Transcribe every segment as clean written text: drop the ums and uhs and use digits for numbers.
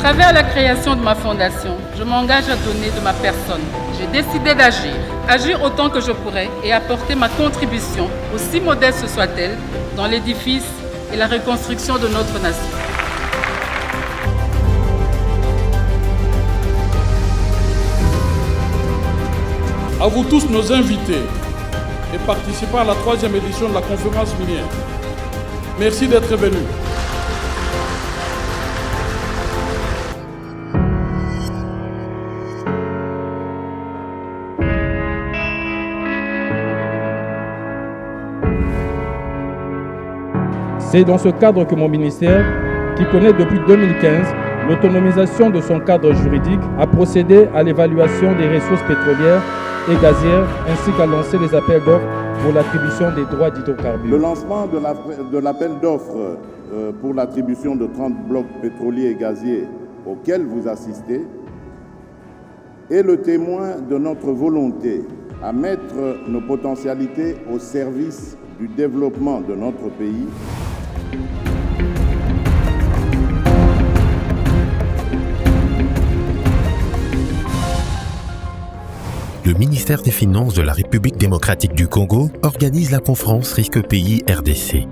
travers la création de ma fondation, je m'engage à donner de ma personne. J'ai décidé d'agir, agir autant que je pourrai et apporter ma contribution, aussi modeste soit-elle, dans l'édifice et la reconstruction de notre nation. À vous tous nos invités et participants à la 3e édition de la conférence minière. Merci d'être venus. C'est dans ce cadre que mon ministère, qui connaît depuis 2015 l'autonomisation de son cadre juridique, a procédé à l'évaluation des ressources pétrolières et gazières, ainsi qu'à lancer les appels d'offres pour l'attribution des droits d'hydrocarbures. Le lancement de l'appel d'offres pour l'attribution de 30 blocs pétroliers et gaziers auxquels vous assistez est le témoin de notre volonté à mettre nos potentialités au service du développement de notre pays. Le ministère des Finances de la République démocratique du Congo organise la conférence Risque Pays RDC.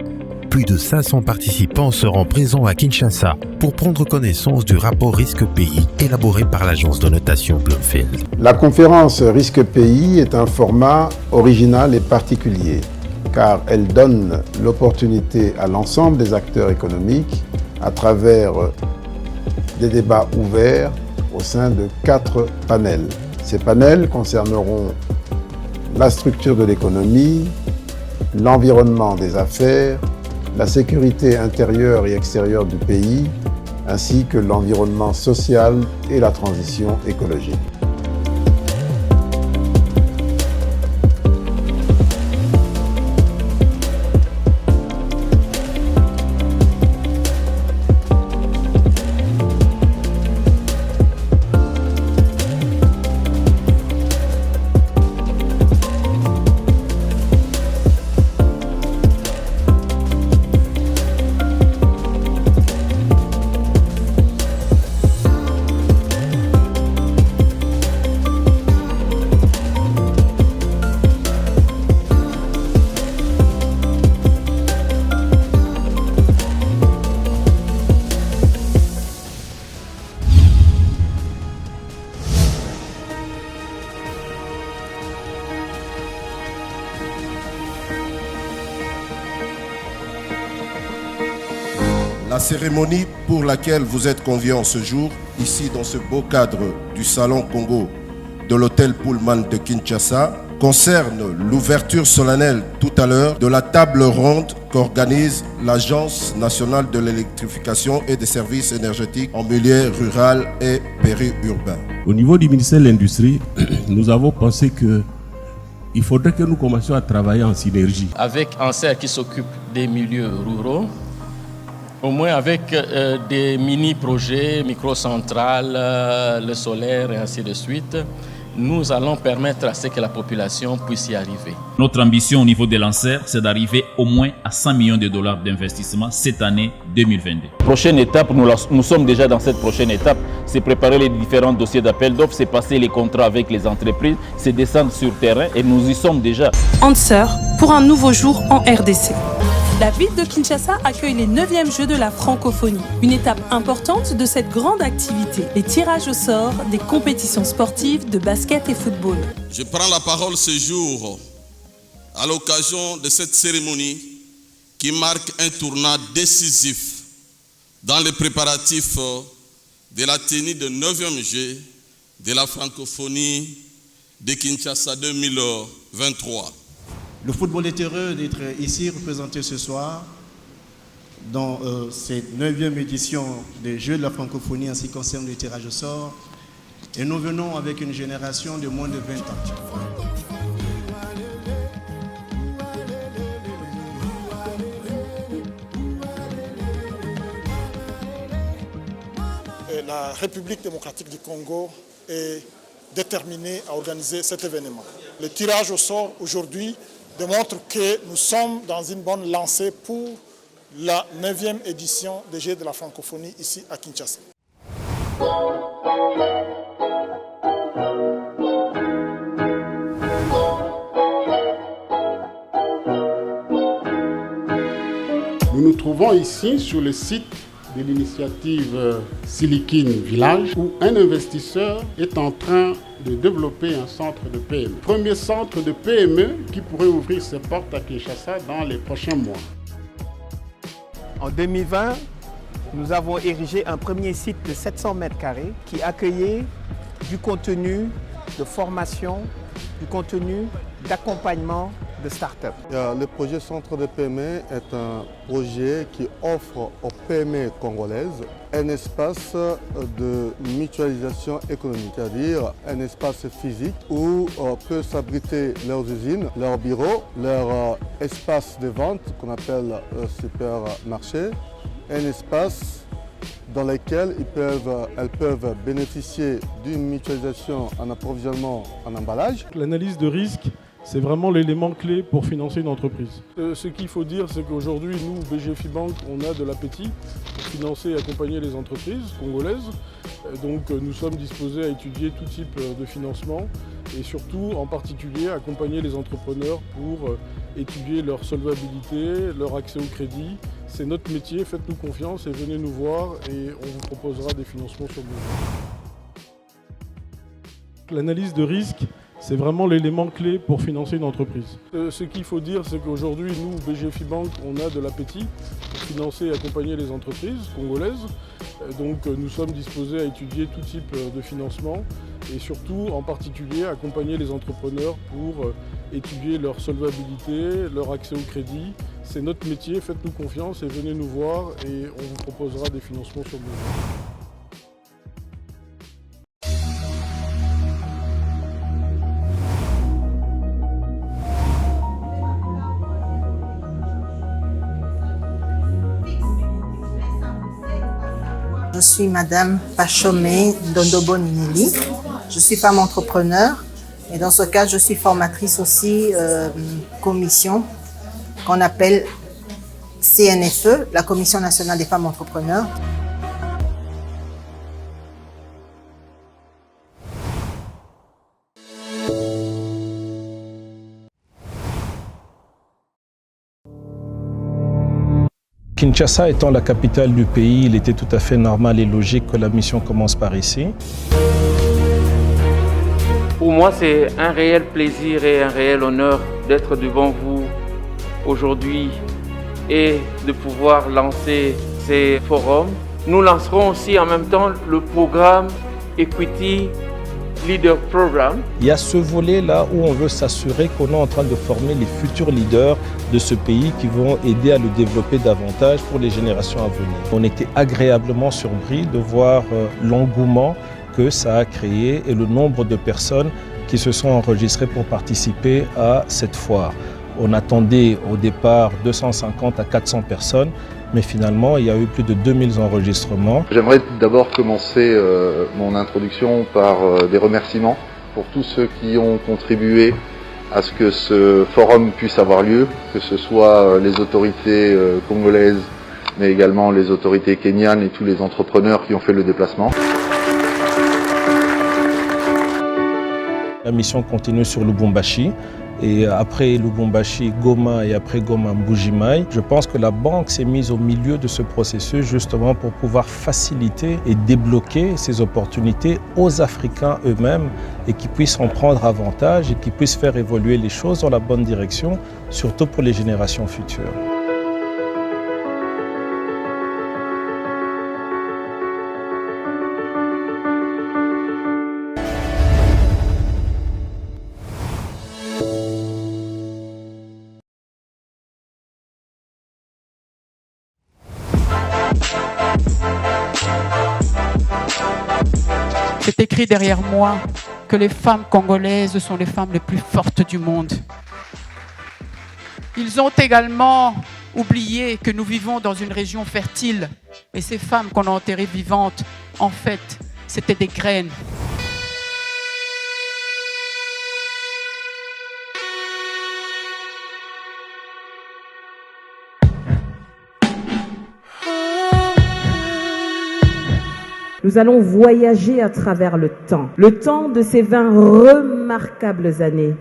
Plus de 500 participants seront présents à Kinshasa pour prendre connaissance du rapport Risque Pays élaboré par l'agence de notation Bloomfield. La conférence Risque Pays est un format original et particulier, car elle donne l'opportunité à l'ensemble des acteurs économiques, à travers des débats ouverts au sein de 4 panels. Ces panels concerneront la structure de l'économie, l'environnement des affaires, la sécurité intérieure et extérieure du pays, ainsi que l'environnement social et la transition écologique. La cérémonie pour laquelle vous êtes conviés en ce jour, ici dans ce beau cadre du Salon Congo de l'hôtel Pullman de Kinshasa, concerne l'ouverture solennelle tout à l'heure de la table ronde qu'organise l'Agence nationale de l'électrification et des services énergétiques en milieu rural et périurbain. Au niveau du ministère de l'Industrie, nous avons pensé qu'il faudrait que nous commencions à travailler en synergie. Avec ANSER qui s'occupe des milieux ruraux, au moins avec des mini-projets, microcentrales, le solaire et ainsi de suite, nous allons permettre à ce que la population puisse y arriver. Notre ambition au niveau de l'ANSER, c'est d'arriver au moins à 100 millions de dollars d'investissement cette année 2022. Prochaine étape, nous sommes déjà dans cette prochaine étape, c'est préparer les différents dossiers d'appel d'offres, c'est passer les contrats avec les entreprises, c'est descendre sur terrain et nous y sommes déjà. ANSER pour un nouveau jour en RDC. La ville de Kinshasa accueille les 9e Jeux de la francophonie. Une étape importante de cette grande activité, les tirages au sort des compétitions sportives de basket et football. Je prends la parole ce jour à l'occasion de cette cérémonie qui marque un tournant décisif dans les préparatifs de la tenue de 9e Jeux de la francophonie de Kinshasa 2023. Le football est heureux d'être ici représenté ce soir dans cette 9e édition des Jeux de la francophonie en ce qui concerne le tirage au sort. Et nous venons avec une génération de moins de 20 ans. La République démocratique du Congo est déterminée à organiser cet événement. Le tirage au sort aujourd'hui démontre que nous sommes dans une bonne lancée pour la 9e édition des Jeux de la francophonie ici à Kinshasa. Nous nous trouvons ici sur le site de l'initiative Silicon Village où un investisseur est en train de développer un centre de PME. Premier centre de PME qui pourrait ouvrir ses portes à Kinshasa dans les prochains mois. En 2020, nous avons érigé un premier site de 700 mètres carrés qui accueillait du contenu de formation, du contenu d'accompagnement de start-up. Le projet Centre de PME est un projet qui offre aux PME congolaises un espace de mutualisation économique, c'est-à-dire un espace physique où peuvent s'abriter leurs usines, leurs bureaux, leur espace de vente qu'on appelle supermarché, un espace dans lequel elles peuvent bénéficier d'une mutualisation en approvisionnement en emballage. L'analyse de risque, c'est vraiment l'élément clé pour financer une entreprise. Ce qu'il faut dire, c'est qu'aujourd'hui, nous, BGFI Bank, on a de l'appétit pour financer et accompagner les entreprises congolaises. Donc nous sommes disposés à étudier tout type de financement et surtout, en particulier, accompagner les entrepreneurs pour étudier leur solvabilité, leur accès au crédit. C'est notre métier, faites-nous confiance et venez nous voir et on vous proposera des financements sur mesure. L'analyse de risque, c'est vraiment l'élément clé pour financer une entreprise. Ce qu'il faut dire, c'est qu'aujourd'hui, nous, BGFI Bank, on a de l'appétit pour financer et accompagner les entreprises congolaises. Donc nous sommes disposés à étudier tout type de financement et surtout, en particulier, accompagner les entrepreneurs pour étudier leur solvabilité, leur accès au crédit. C'est notre métier, faites-nous confiance et venez nous voir et on vous proposera des financements sur mesure. Je suis Madame Pachomé Dondobo Nineli. Je suis femme entrepreneur et dans ce cadre, je suis formatrice aussi commission qu'on appelle CNFE, la Commission nationale des femmes entrepreneurs. Kinshasa étant la capitale du pays, il était tout à fait normal et logique que la mission commence par ici. Pour moi, c'est un réel plaisir et un réel honneur d'être devant vous aujourd'hui et de pouvoir lancer ces forums. Nous lancerons aussi en même temps le programme Equity Leader Program. Il y a ce volet-là où on veut s'assurer qu'on est en train de former les futurs leaders de ce pays qui vont aider à le développer davantage pour les générations à venir. On était agréablement surpris de voir l'engouement que ça a créé et le nombre de personnes qui se sont enregistrées pour participer à cette foire. On attendait au départ 250 à 400 personnes, mais finalement, il y a eu plus de 2000 enregistrements. J'aimerais d'abord commencer mon introduction par des remerciements pour tous ceux qui ont contribué à ce que ce forum puisse avoir lieu, que ce soit les autorités congolaises, mais également les autorités kenyanes et tous les entrepreneurs qui ont fait le déplacement. La mission continue sur Lubumbashi. Et après Lubumbashi, Goma et après Goma, Mbuji-Mayi, je pense que la banque s'est mise au milieu de ce processus justement pour pouvoir faciliter et débloquer ces opportunités aux Africains eux-mêmes et qu'ils puissent en prendre avantage et qu'ils puissent faire évoluer les choses dans la bonne direction, surtout pour les générations futures. C'est écrit derrière moi que les femmes congolaises sont les femmes les plus fortes du monde. Ils ont également oublié que nous vivons dans une région fertile et ces femmes qu'on a enterrées vivantes, en fait, c'était des graines. Nous allons voyager à travers le temps de ces 20 remarquables années